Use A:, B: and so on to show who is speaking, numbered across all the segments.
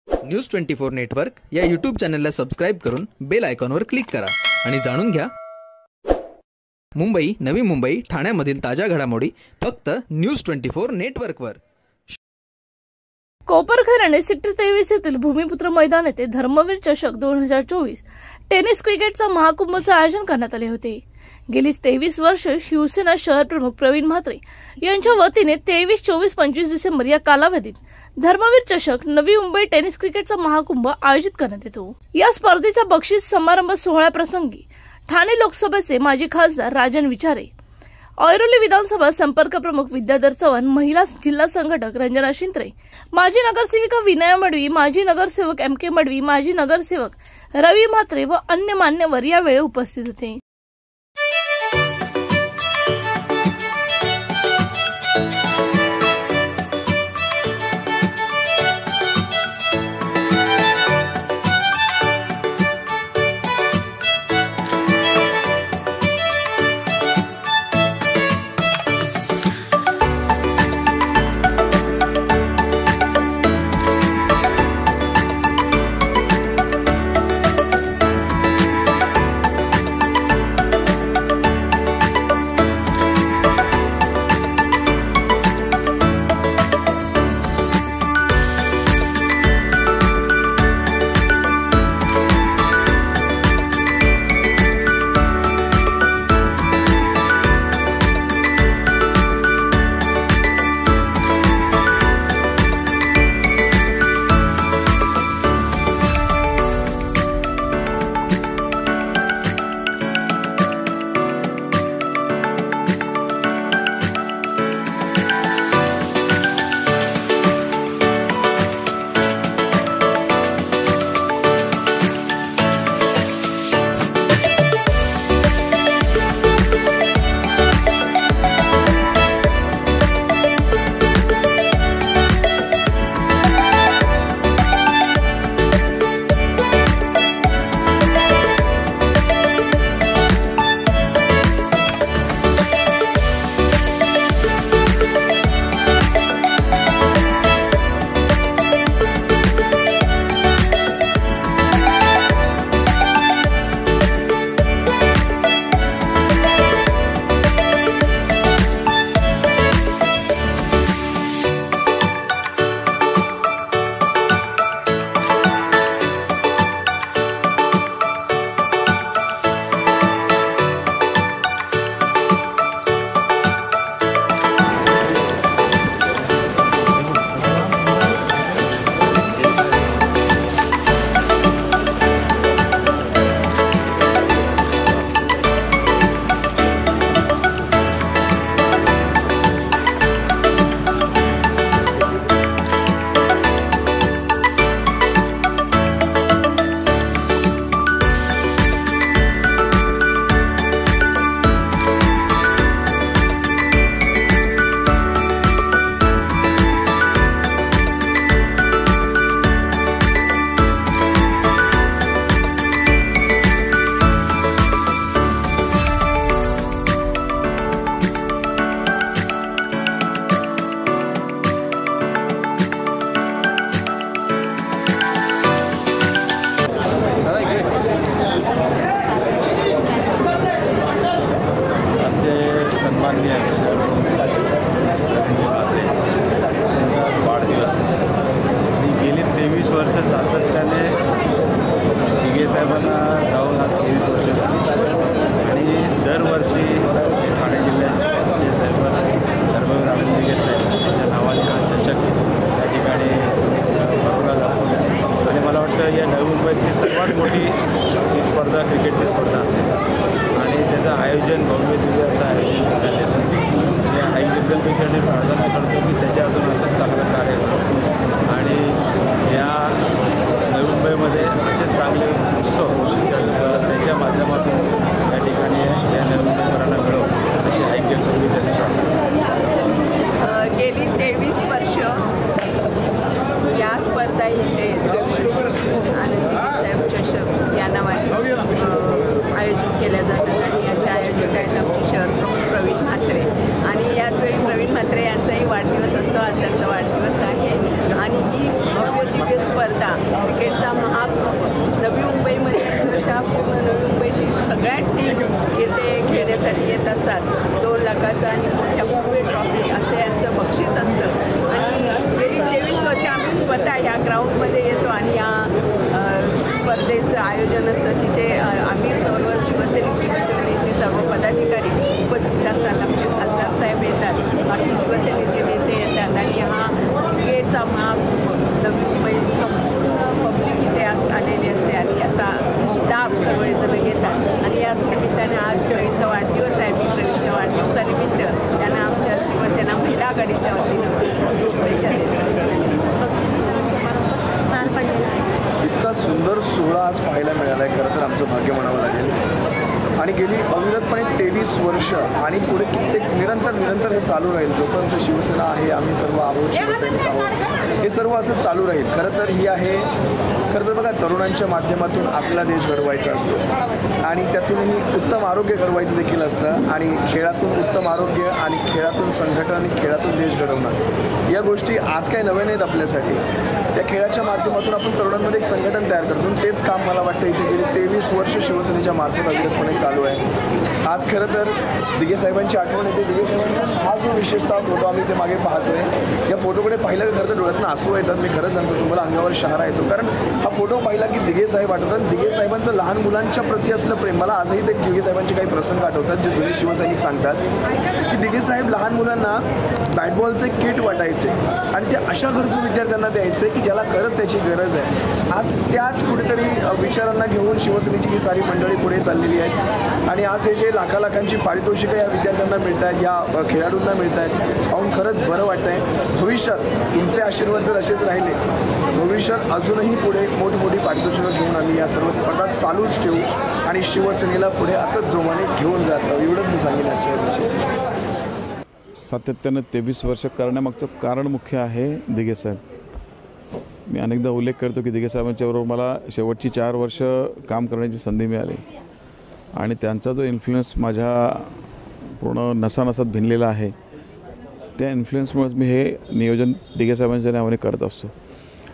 A: News 24 network या YouTube चॅनलला subscribe करून बेल आयकॉनवर क्लिक करा आणि जाणून घ्या मुंबई, नवी मुंबई, ठाण्यामधील ताज्या घडामोडी फक्त न्यूज 24 नेटवर्कवर।
B: कोपरखैरणे सेक्टर 23 येथील भूमिपुत्र मैदान येथे धर्मवीर चषक 2024 टेनिस क्रिकेटचा महाकुंभचे आयोजन करण्यात आले होते। गेली 23 वर्ष शिवसेना शहर प्रमुख प्रवीण म्हात्रे यांच्या वतीने 23, 24, 25 डिसेंबर या कालावधीत धर्मवीर चषक नवी मुंबई टेनिस क्रिकेटचा महाकुंभ आयोजित करण्यात येतो। या स्पर्धेचा बक्षीस समारंभ सोहळ्याप्रसंगी ठाणे लोकसभेचे माजी खासदार राजन विचारे, ऐरोली विधानसभा संपर्क प्रमुख विद्याधर चव्हाण, महिला जिल्हा संघटक रंजना शिंत्रे, माजी नगरसेविका विनया मडवी, माजी नगरसेवक MK मडवी, माजी नगरसेवक रवी म्हात्रे व अन्य मान्यवर यावेळी उपस्थित होते।
C: सर्वात मोठी ही स्पर्धा क्रिकेटची स्पर्धा असेल आणि त्याचं आयोजन भव्य दिव्य असं आयोजन करण्यात येतं। या आयोजकांपेक्षा मी प्रार्थना करतो की त्याच्यातून असंच चांगलं कार्य होतं आणि या नवी मुंबईमध्ये असेच चांगले उत्सव त्याच्या माध्यमातून या ठिकाणी या नवी मुंबईकरांना मिळवून अशी ऐक्य करून त्यांनी प्रार्थना।
D: गेली 23 वर्ष या स्पर्धा येथे आणि साहेब चषक या नावाने आयोजित केल्या जातात आणि याचे आयोजक आहेत आमचे शहर प्रमुख प्रवीण म्हात्रे आणि याचवेळी प्रवीण म्हात्रे यांचाही वाढदिवस असतो। आज त्यांचा वाढदिवस आहे आणि ही भव्य दिव्य स्पर्धा क्रिकेटचा महाकुंभ नवी मुंबईमध्ये अक्षरशः पूर्ण नवी मुंबईतील सगळ्या टीम येथे खेळण्यासाठी येत असतात. 2 लाखाचा आणि मोठ्या मुंबई ट्रॉफी असं यांचं बक्षीस असतं. आणि गेली 23 वर्ष आम्ही स्वतः ह्या ग्राउंडमध्ये येतो आणि या स्पर्धेचं आयोजन असतं. तिथे आम्ही सर्व शिवसेनेचे सर्व पदाधिकारी उपस्थित असतात. आमचे खासदार साहेब येतात, बाकी शिवसेनेचे नेते येतात आणि हा क्रिकेटचा महाकुंभ नवी मुंबई संपूर्ण पब्लिक इथे आलेली असते आणि याचा लाभ सर्वजण घेतात. आणि याच निमित्ताने आज प्रवीणचा वाढदिवस आहे. मी प्रवीणच्या वाढदिवसानिमित्त त्यांना आमच्या शिवसेना महिला आघाडीच्या वतीनं शुभेच्छा देतात.
E: इतका सुंदर सोहळा आज पाहायला मिळाला आहे. खरं तर आमचं भाग्य म्हणावं लागेल. आणि गेली अविरतपणे 23 वर्ष आणि पुढे कित्येक निरंतर हे चालू राहील. जोपर्यंत शिवसेना आहे, आम्ही सर्व आहोत, शिवसैनिक आहोत, हे सर्व असं चालू राहील. खरं तर ही आहे, खरं तर बघा, तरुणांच्या माध्यमातून आपला देश घडवायचा असतो आणि त्यातूनही उत्तम आरोग्य घडवायचं देखील असतं. आणि खेळातून उत्तम आरोग्य आणि खेळातून संघटन आणि खेळातून देश घडवणं, या गोष्टी आज काही नव्या नाहीत आपल्यासाठी. त्या खेळाच्या माध्यमातून आपण तरुणांमध्ये एक संघटन तयार करतो. तेच काम मला वाटतं इथे गेली 23 वर्ष शिवसेनेच्या मार्फत अविरतपणे चालू आहे. आज खरं तर दिघे साहेबांची आठवण येते. दिघे साहेबांचा हा जो विशेषतः फोटो आम्ही ते मागे पाहतोय, या फोटोकडे पाहिलं की खरं तर डोळ्यातून आसू येतात. मी खरं सांगतो तुम्हाला, अंगावर शहारा येतो. कारण हा फोटो पाहिला की दिघे साहेब आठवतात. दिघे साहेबांचं लहान मुलांच्या प्रती असलं प्रेम. मला आजही ते दिघे साहेबांचे काही प्रसंग आठवतात जे जुने शिवसैनिक सांगतात की दिघे साहेब लहान मुलांना बॅटबॉलचे किट वाटायचे आणि ते अशा गरजू विद्यार्थ्यांना द्यायचे की ज्याला खरंच त्याची गरज आहे. आज त्याच कुठेतरी विचारांना घेऊन शिवसेनेची ही सारी मंडळी पुढे चाललेली आहेत. आणि आज हे जे लाखांची पारितोषिकं या विद्यार्थ्यांना मिळत आहेत, या खेळाडूंना मिळत आहेत, पाहून खरंच बरं वाटतं आहे. भविष्यात तुमचे आशीर्वाद जर असेच राहिले, भविष्यात अजूनही पुढे मोठमोठी पारितोषिकं घेऊन आम्ही या सर्व स्पर्धा चालूच ठेवू आणि शिवसेनेला पुढे असंच जोमाने घेऊन जातो. एवढंच मी सांगेन आजच्या विषयी.
F: सातत्यानं 23 वर्ष करण्यामागचं कारण मुख्य आहे दिघे साहेब. मी अनेकदा उल्लेख करतो की दिघे साहेबांच्याबरोबर मला शेवटची 4 वर्ष काम करण्याची संधी मिळाली आणि त्यांचा जो इन्फ्लुएन्स माझ्या पूर्ण नसानसात भिनलेला आहे, त्या इन्फ्लुएन्समुळेच मी हे नियोजन दिघे साहेबांच्या नावाने करत असतो.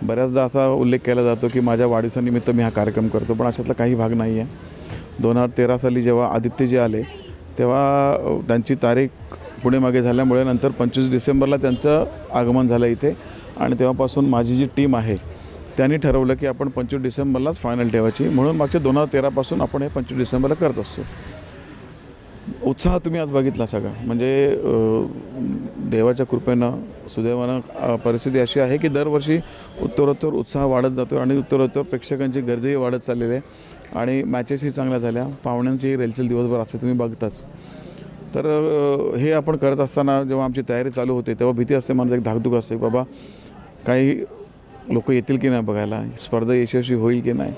F: बऱ्याचदा असा उल्लेख केला जातो की माझ्या वाढदिवसानिमित्त मी हा कार्यक्रम करतो, पण अशातला काही भाग नाही आहे. 2013 साली जेव्हा आदित्यजी आले तेव्हा त्यांची तारीख पुढे मागे झाल्यामुळे नंतर 25 डिसेंबरला त्यांचं आगमन झालं इथे आणि तेव्हापासून माझी जी टीम आहे त्यांनी ठरवलं की आपण 25 डिसेंबरलाच फायनल ठेवायची. म्हणून मागच्या 2013 पासून आपण हे 25 डिसेंबरला करत असतो. उत्साह तुम्ही आज बघितला सगळा. म्हणजे देवाच्या कृपेनं सुदैवानं परिस्थिती अशी आहे की दरवर्षी उत्तरोत्तर उत्साह वाढत जातो आणि उत्तरोत्तर प्रेक्षकांची गर्दीही वाढत चाललेली आहे आणि मॅचेसही चांगल्या झाल्या. पाहुण्यांची रेलचेल दिवसभर असते, तुम्ही बघताच. तर हे आपण करत असताना जेव्हा आमची तयारी चालू होते तेव्हा भीती असते, मला एक धाकधूक असते, बाबा काही लोक येतील की नाही बघायला, स्पर्धा यशस्वी होईल की नाही,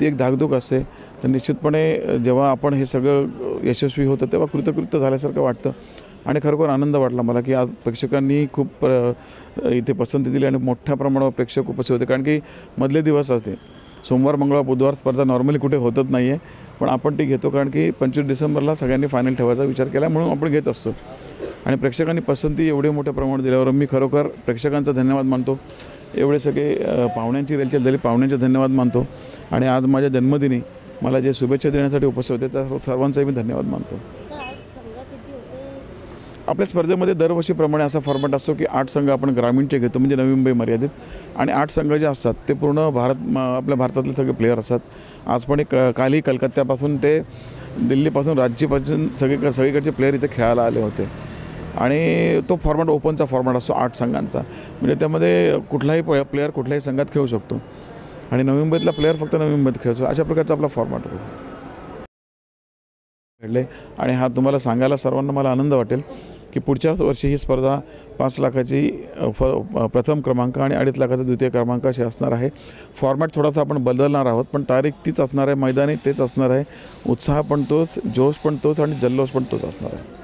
F: ती एक धाकधूक असते. तर निश्चितपणे जेव्हा आपण हे सगळं यशस्वी होतं तेव्हा कृतकृत्य झाल्यासारखं वाटतं आणि खरोखर आनंद वाटला मला की आज प्रेक्षकांनी खूप इथे पसंती दिली आणि मोठ्या प्रमाणावर प्रेक्षक उपस्थित होते. कारण की मधले दिवस असते, सोमवार मंगळवार बुधवार स्पर्धा नॉर्मली कुठे होतच नाही आहे, पण आपण ती घेतो कारण की 25 डिसेंबरला सगळ्यांनी फायनल ठेवायचा विचार केला म्हणून आपण घेत असतो. आणि प्रेक्षकांनी पसंती एवढे मोठ्या प्रमाणात दिल्यावर मी खरोखर प्रेक्षकांचा धन्यवाद मानतो. एवढे सगळे पाहुण्यांची रेलचेल झाली, पाहुण्यांचे धन्यवाद मानतो. आणि आज माझ्या जन्मदिनी मला जे शुभेच्छा देण्यासाठी उपस्थित होते त्या सर्वांचाही मी धन्यवाद मानतो. आपल्या स्पर्धेमध्ये दरवर्षीप्रमाणे असा फॉर्मॅट असतो की 8 संघ आपण ग्रामीणचे घेतो, म्हणजे नवी मुंबई मर्यादित. आणि 8 संघ जे असतात ते पूर्ण आपल्या भारतातले सगळे प्लेयर असतात. आज पण कालही कलकत्त्यापासून ते दिल्लीपासून राज्यापासून सगळीकडचे प्लेयर इथे खेळायला आले होते. आणि तो फॉर्मॅट ओपनचा फॉर्मॅट असतो 8 संघांचा, म्हणजे त्यामध्ये कुठलाही प्लेयर कुठल्याही संघात खेळू शकतो आणि नवी मुंबईतला प्लेयर फक्त नवी मुंबईत खेळतो. अशा प्रकारचा आपला फॉर्मॅट होता घडले. आणि हा तुम्हाला सांगायला सर्वांना मला आनंद वाटेल की पुढच्याच वर्षी ही स्पर्धा 5 लाखाची प्रथम क्रमांक आणि 2.5 लाखाचा द्वितीय क्रमांक अशी असणार आहे. फॉर्मॅट थोडासा आपण बदलणार आहोत, पण तारीख तीच असणार आहे, मैदानी तेच असणार आहे, उत्साह पण तोच, जोश पण तोच आणि जल्लोष पण तोच असणार आहे.